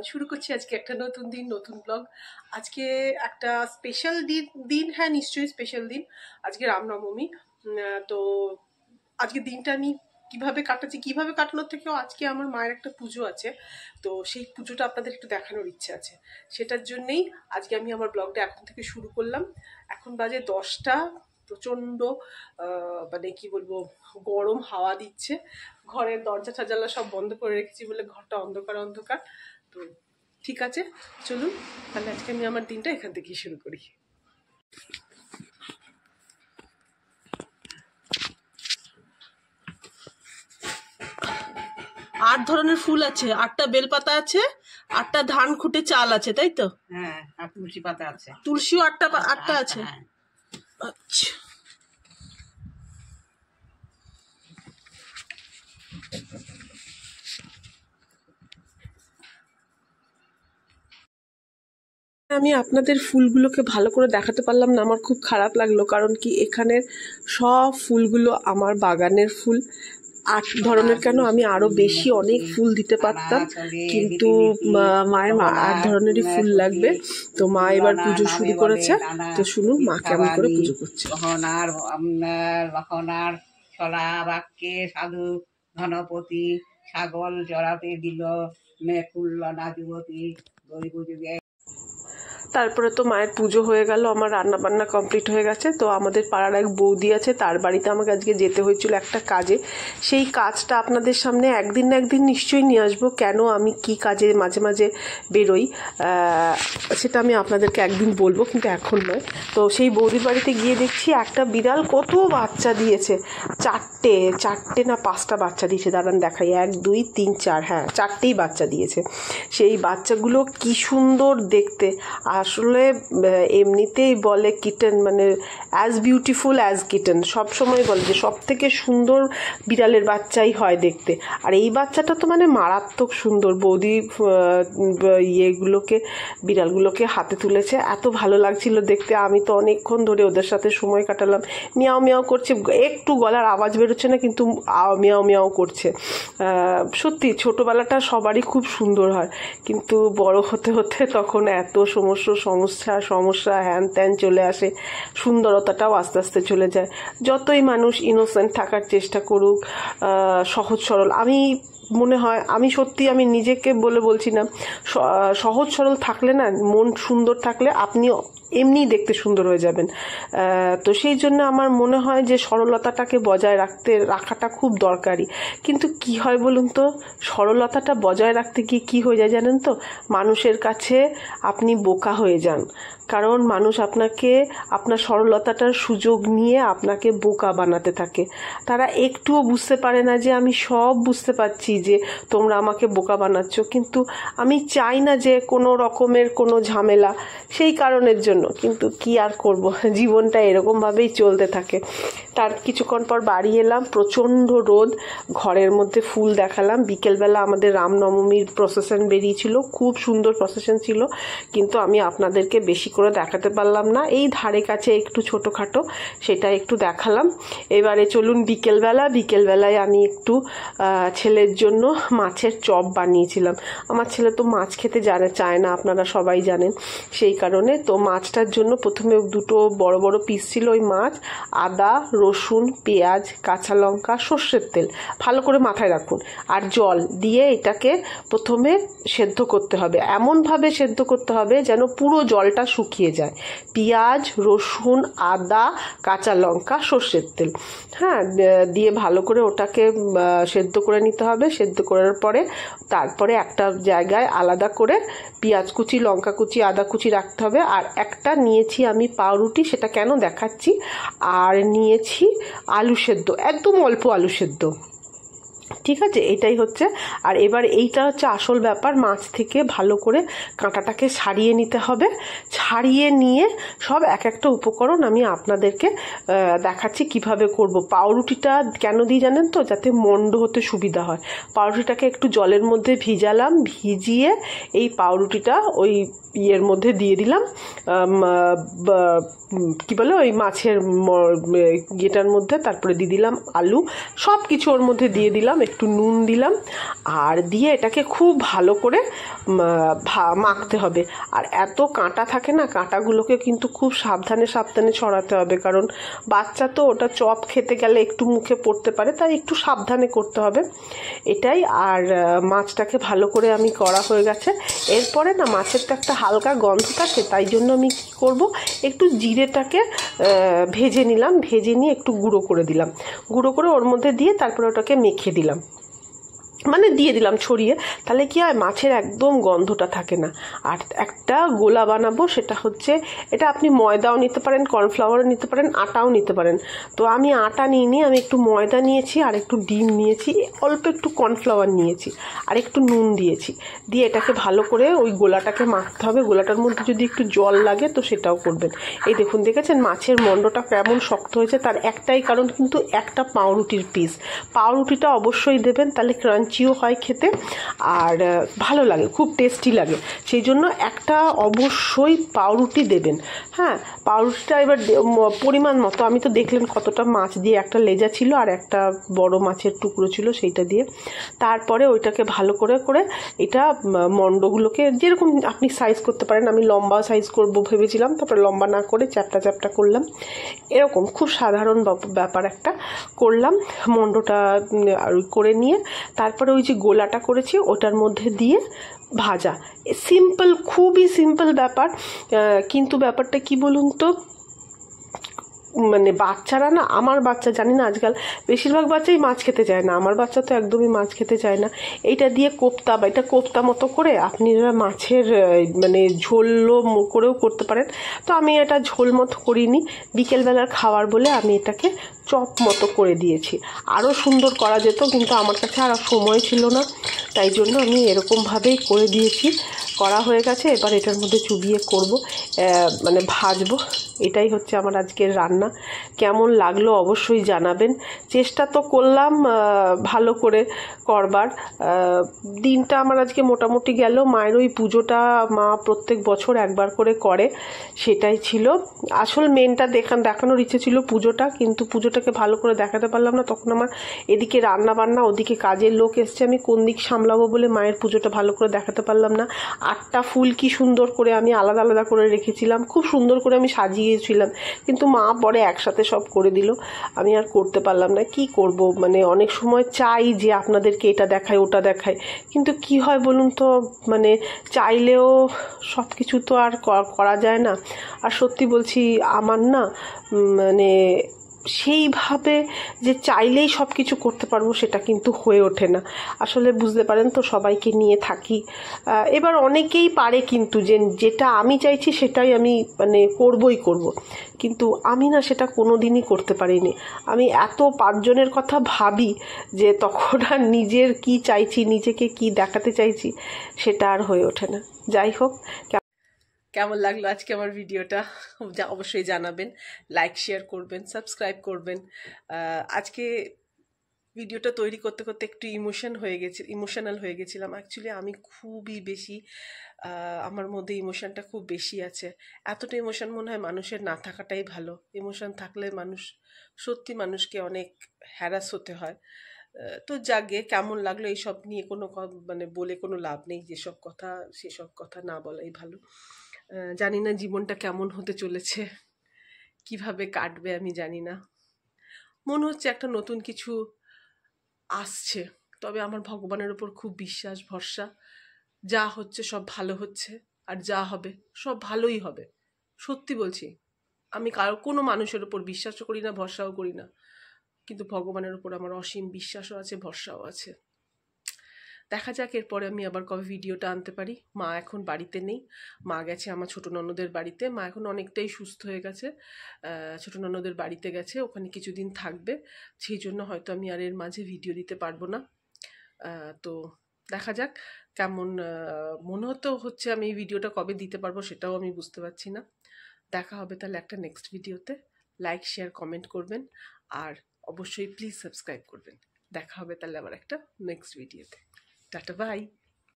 শুরু করছি আজকে একটা নতুন দিন, নতুন ব্লগ। আজকে একটা স্পেশাল দিন, হ্যাঁ নিশ্চয়ই স্পেশাল দিন। আজকে রামনবমী। তো আজকে দিনটা আমি কিভাবে কাটাচ্ছি, কিভাবে কাটানোর থেকেও আজকে আমার মায়ের একটা পুজো আছে, তো সেই পুজোটা আপনাদের একটু দেখানোর ইচ্ছে আছে। সেটার জন্যেই আজকে আমি আমার ব্লগটা এখন থেকে শুরু করলাম। এখন বাজে 10টা। প্রচণ্ড মানে কি বলবো, গরম হাওয়া দিচ্ছে। ঘরের দরজা ঠাজালা সব বন্ধ করে রেখেছি বলে ঘরটা অন্ধকার অন্ধকার। তো ঠিক আছে, চলুন তাহলে আজকে আমি আমার দিনটা এখান থেকেই শুরু করি। 8 ধরনের ফুল আছে, 8টা বেলপাতা আছে, 8টা ধান খুঁটে চাল আছে, তাই তো? হ্যাঁ, আর তুলসী পাতা আছে, তুলসীও 8টা আছে। আচ্ছা, আমি আপনাদের ফুলগুলোকে ভালো করে দেখাতে পারলাম না, আমার খুব খারাপ লাগলো। কারণ কি, এখানের সব ফুলগুলো আমার বাগানের ফুল। 8 ধরনের কেন, আমি আরো বেশি অনেক ফুল দিতে পারতাম, কিন্তু মায়ের 8 ধরনেরই ফুল লাগবে। তো মা এবার পুজো শুরু করেছে, তো শুনুন মা কেমন করে পুজো করছে। লক্ষণার ছলা বাক্যে সাধু ধনপতি ছাগল চড়াতে দিল মেকুল্লনা যুবতী দই বুঝবে। তারপরে তো মায়ের পুজো হয়ে গেল, আমার রান্না বান্না কমপ্লিট হয়ে গেছে। তো আমাদের পাড়ার এক বৌদি আছে, তার বাড়িতে আমাকে আজকে যেতে হয়েছিল একটা কাজে। সেই কাজটা আপনাদের সামনে একদিন না একদিন নিশ্চয়ই নিয়ে আসবো। কেন আমি কি কাজে মাঝে মাঝে বেরোই সেটা আমি আপনাদেরকে একদিন বলবো, কিন্তু এখন নয়। তো সেই বৌদির বাড়িতে গিয়ে দেখছি একটা বিড়াল কত বাচ্চা দিয়েছে। 4টে না 5টা বাচ্চা দিয়েছে। দাঁড়ান দেখাই, 1 2 3 4, হ্যাঁ 4টেই বাচ্চা দিয়েছে। সেই বাচ্চাগুলো কি সুন্দর দেখতে। আসলে এমনিতেই বলে কিটেন মানে অ্যাজ বিউটিফুল অ্যাজ কিটেন, সবসময় বলে যে সব থেকে সুন্দর বিড়ালের বাচ্চাই হয় দেখতে। আর এই বাচ্চাটা তো মানে মারাত্মক সুন্দর। বৌদি বিড়ালগুলোকে হাতে তুলেছে, এত ভালো লাগছিল দেখতে। আমি তো অনেকক্ষণ ধরে ওদের সাথে সময় কাটালাম। মিয়াও মিয়াও করছে, একটু গলার আওয়াজ বেরোচ্ছে না, কিন্তু মিয়াও মিয়াও করছে। সত্যি ছোটোবেলাটা সবারই খুব সুন্দর হয়, কিন্তু বড় হতে হতে তখন এত সমস্যা হ্যান ত্যান চলে আসে, সুন্দরতাটাও আস্তে আস্তে চলে যায়। যতই মানুষ ইনোসেন্ট থাকার চেষ্টা করুক, সহজ সরল, আমি মনে হয় আমি নিজেকে বলছি না, সহজ সরল থাকলে না, মন সুন্দর থাকলে আপনি এমনিই দেখতে সুন্দর হয়ে যাবেন। তো সেই জন্য আমার মনে হয় যে সরলতাটাকে বজায় রাখাটা খুব দরকারি। কিন্তু কি হয় বলুন তো, সরলতাটা বজায় রাখতে গিয়ে কী হয়ে যায় জানেন তো, মানুষের কাছে আপনি বোকা হয়ে যান। কারণ মানুষ আপনাকে আপনার সরলতাটার সুযোগ নিয়ে আপনাকে বোকা বানাতে থাকে। তারা একটুও বুঝতে পারে না যে আমি সব বুঝতে পারছি যে তোমরা আমাকে বোকা বানাচ্ছ, কিন্তু আমি চাই না যে কোনো রকমের কোনো ঝামেলা, সেই কারণের জন্য। কিন্তু কি আর করব, জীবনটা এরকমভাবেই চলতে থাকে। তার কিছুক্ষণ পর বাড়ি এলাম, প্রচণ্ড রোদ, ঘরের মধ্যে ফুল দেখালাম। বিকেলবেলা আমাদের রামনবমীর প্রসেশন বেরিয়েছিল, খুব সুন্দর প্রসেশন ছিল, কিন্তু আমি আপনাদেরকে বেশি করে দেখাতে পারলাম না। এই ধারে কাছে একটু ছোটোখাটো সেটা একটু দেখালাম। এবারে চলুন বিকেলবেলায় আমি একটু ছেলের জন্য মাছের চপ বানিয়েছিলাম। আমার ছেলে তো মাছ খেতে চায় না, আপনারা সবাই জানেন। সেই কারণে তো মাছটার জন্য প্রথমে 2টো বড় বড় পিস ছিল ওই মাছ, আদা রসুন পেঁয়াজ কাঁচা লঙ্কা সর্ষের তেল, ভালো করে মাথায় রাখুন, আর জল দিয়ে এটাকে প্রথমে সেদ্ধ করতে হবে। এমনভাবে সেদ্ধ করতে হবে যেন পুরো জলটা শুকিয়ে যায়। পেঁয়াজ রসুন আদা কাঁচা লঙ্কা সর্ষের তেল, হ্যাঁ, দিয়ে ভালো করে ওটাকে সেদ্ধ করে নিতে হবে। সেদ্ধ করার পরে তারপরে একটা জায়গায় আলাদা করে পেঁয়াজ কুচি লঙ্কা কুচি আদা কুচি রাখতে হবে। আর একটা নিয়েছি আমি পাউরুটি, সেটা কেন দেখাচ্ছি। আর নিয়েছি আলু সেদ্ধ, একদম অল্প আলু সেদ্ধ, ঠিক আছে, এটাই হচ্ছে। আর এবার এইটা হচ্ছে আসল ব্যাপার, মাছ থেকে ভালো করে কাঁটাটাকে ছাড়িয়ে নিতে হবে। ছাড়িয়ে নিয়ে সব এক একটা উপকরণ আমি আপনাদেরকে দেখাচ্ছি কিভাবে করব। পাউরুটিটা কেন দিই জানেন তো, যাতে মন্ড হতে সুবিধা হয়। পাউরুটিটাকে একটু জলের মধ্যে ভিজালাম, ভিজিয়ে এই পাউরুটিটা ওই ইয়ের মধ্যে দিয়ে দিলাম, কি বলে ওই মাছের ইয়েটার মধ্যে। তারপরে দিয়ে দিলাম আলু, সব কিছু ওর মধ্যে দিয়ে দিলাম, একটু নুন দিলাম, আর দিয়ে এটাকে খুব ভালো করে মাখতে হবে। আর এত কাঁটা থাকে না, কাঁটাগুলোকে কিন্তু খুব সাবধানে সাবধানে ছড়াতে হবে, কারণ বাচ্চা তো ওটা চপ খেতে গেলে একটু মুখে পড়তে পারে, তাই একটু সাবধানে করতে হবে এটাই। আর মাছটাকে ভালো করে আমি করা হয়ে গেছে। এরপরে না মাছের তো একটা হালকা গন্ধ থাকে, তাই জন্য আমি কী করব, একটু জিরেটাকে ভেজে নিলাম, ভেজে নিয়ে একটু গুঁড়ো করে দিলাম, গুঁড়ো করে ওর মধ্যে দিয়ে তারপরে ওটাকে মেখে দিলাম, মানে দিয়ে দিলাম ছড়িয়ে। তাহলে কি হয়, মাছের একদম গন্ধটা থাকে না। আর একটা গোলা বানাবো, সেটা হচ্ছে, এটা আপনি ময়দাও নিতে পারেন, কর্নফ্লাওয়ারও নিতে পারেন, আটাও নিতে পারেন। তো আমি আটা নিইনি, আমি একটু ময়দা নিয়েছি, আর একটু ডিম নিয়েছি, অল্প একটু কর্নফ্লাওয়ার নিয়েছি, আর একটু নুন দিয়েছি। দিয়ে এটাকে ভালো করে ওই গোলাটাকে মাখতে হবে। গোলাটার মধ্যে যদি একটু জল লাগে তো সেটাও করবেন। এই দেখুন, দেখেছেন মাছের মণ্ডটা কেমন শক্ত হয়েছে? তার একটাই কারণ, কিন্তু একটা পাউরুটির পিস। পাউরুটিটা অবশ্যই দেবেন, তাহলে ক্রাঞ্চিও হয় খেতে, আর ভালো লাগে, খুব টেস্টি লাগে। সেই জন্য একটা অবশ্যই পাউরুটি দেবেন। হ্যাঁ, পাউরুটিটা এবার পরিমাণ মতো, আমি তো দেখলেন কতটা মাছ দিয়ে, একটা লেজা ছিল আর একটা বড় মাছের টুকরো ছিল, সেইটা দিয়ে। তারপরে ওইটাকে ভালো করে করে এটা মণ্ডগুলোকে যেরকম আপনি সাইজ করতে পারেন, আমি লম্বা সাইজ করব ভেবেছিলাম, তারপরে লম্বা না করে চ্যাপটা চ্যাপটা করলাম। এরকম খুব সাধারণ ব্যাপার একটা করলাম, মণ্ডটা করে নিয়ে তারপরে ওই যে গোলাটা করেছি ওটার মধ্যে দিয়ে ভাজা। সিম্পল, খুবই সিম্পল ব্যাপার, কিন্তু ব্যাপারটা কি বলুন তো, মানে বাচ্চারা না, আমার বাচ্চা জানি না, আজকাল বেশিরভাগ বাচ্চাই মাছ খেতে চায় না, আমার বাচ্চা তো একদমই মাছ খেতে চায় না। এইটা দিয়ে কোপ্তা, বা এটা কোপ্তা মতো করে আপনারা মাছের মানে ঝোলও করেও করতে পারেন। তো আমি এটা ঝোল মতো করিনি, বিকেলবেলার খাবার বলে আমি এটাকে চপ মতো করে দিয়েছি। আরও সুন্দর করা যেত, কিন্তু আমার কাছে আর সময় ছিল না, তাই জন্য আমি এরকমভাবেই করে দিয়েছি। করা হয়ে গেছে, এবার এটার মধ্যে চুবিয়ে করব, মানে ভাজবো। এটাই হচ্ছে আমার আজকের রান্না। কেমন লাগলো অবশ্যই জানাবেন। চেষ্টা তো করলাম ভালো করে করবার। দিনটা আমার আজকে মোটামুটি গেল। মায়ের ওই পুজোটা মা প্রত্যেক বছর একবার করে করে, সেটাই ছিল আসল মেনটা। দেখানোর ইচ্ছে ছিল পুজোটা, কিন্তু পুজোটাকে ভালো করে দেখাতে পারলাম না। তখন আমার এদিকে রান্না বান্না, ওদিকে কাজের লোক এসছে, আমি কোন দিক সামলাবো বলে মায়ের পুজোটা ভালো করে দেখাতে পারলাম না। 8টা ফুল কি সুন্দর করে আমি আলাদা আলাদা করে রেখেছিলাম, খুব সুন্দর করে আমি সাজিয়েছিলাম, কিন্তু মা পরে একসাথে সব করে দিল। আমি আর করতে পারলাম না, কি করব। মানে অনেক সময় চাই যে আপনাদেরকে এটা দেখায় ওটা দেখায়, কিন্তু কি হয় বলুন তো, মানে চাইলেও সব কিছু তো আর করা যায় না। আর সত্যি বলছি, আমার না মানে সেইভাবে যে চাইলেই সব কিছু করতে পারবো সেটা কিন্তু হয়ে ওঠে না। আসলে বুঝতে পারেন তো, সবাইকে নিয়ে থাকি। এবার অনেকেই পারে, কিন্তু যেটা আমি চাইছি সেটাই আমি মানে করবই করব, কিন্তু আমি না সেটা কোনো দিনই করতে পারিনি। আমি এত 5 জনের কথা ভাবি যে তখন আর নিজের কি চাইছি, নিজেকে কি দেখাতে চাইছি, সেটা আর হয়ে ওঠে না। যাই হোক, কেমন লাগলো আজকে আমার ভিডিওটা অবশ্যই জানাবেন, লাইক শেয়ার করবেন, সাবস্ক্রাইব করবেন। আজকে ভিডিওটা তৈরি করতে করতে একটু ইমোশনাল হয়ে গেছিলাম। অ্যাকচুয়ালি আমি খুবই বেশি, আমার মধ্যে ইমোশনটা খুব বেশি আছে। এতটা ইমোশন মনে হয় মানুষের না থাকাটাই ভালো। ইমোশন থাকলে সত্যি মানুষকে অনেক হ্যারাস হতে হয়। তো যাকে কেমন লাগলো এইসব নিয়ে মানে বলে কোনো লাভ নেই, সেসব কথা না বলাই ভালো। জানি না জীবনটা কেমন হতে চলেছে, কিভাবে কাটবে আমি জানি না। মনে হচ্ছে একটা নতুন কিছু আসছে, তবে আমার ভগবানের উপর খুব বিশ্বাস, ভরসা। যা হচ্ছে সব ভালো হচ্ছে, আর যা হবে সব ভালোই হবে। সত্যি বলছি, আমি কোনো মানুষের উপর বিশ্বাসও করি না, ভরসাও করি না, কিন্তু ভগবানের উপর আমার অসীম বিশ্বাসও আছে, ভরসাও আছে। দেখা যাক এরপরে আমি আবার কবে ভিডিওটা আনতে পারি। মা এখন বাড়িতে নেই, মা গেছে আমার ছোটো ননদের বাড়িতে। মা এখন অনেকটাই সুস্থ হয়ে গেছে, ছোটো ননদের বাড়িতে গেছে, ওখানে কিছুদিন থাকবে। সেই জন্য হয়তো আমি আর এর মাঝে ভিডিও দিতে পারবো না। তো দেখা যাক কেমন, মনে হচ্ছে আমি এই ভিডিওটা কবে দিতে পারবো সেটাও আমি বুঝতে পারছি না। দেখা হবে তাহলে একটা নেক্সট ভিডিওতে। লাইক শেয়ার কমেন্ট করবেন, আর অবশ্যই প্লিজ সাবস্ক্রাইব করবেন। দেখা হবে তাহলে আবার একটা নেক্সট ভিডিওতে। Tata, by.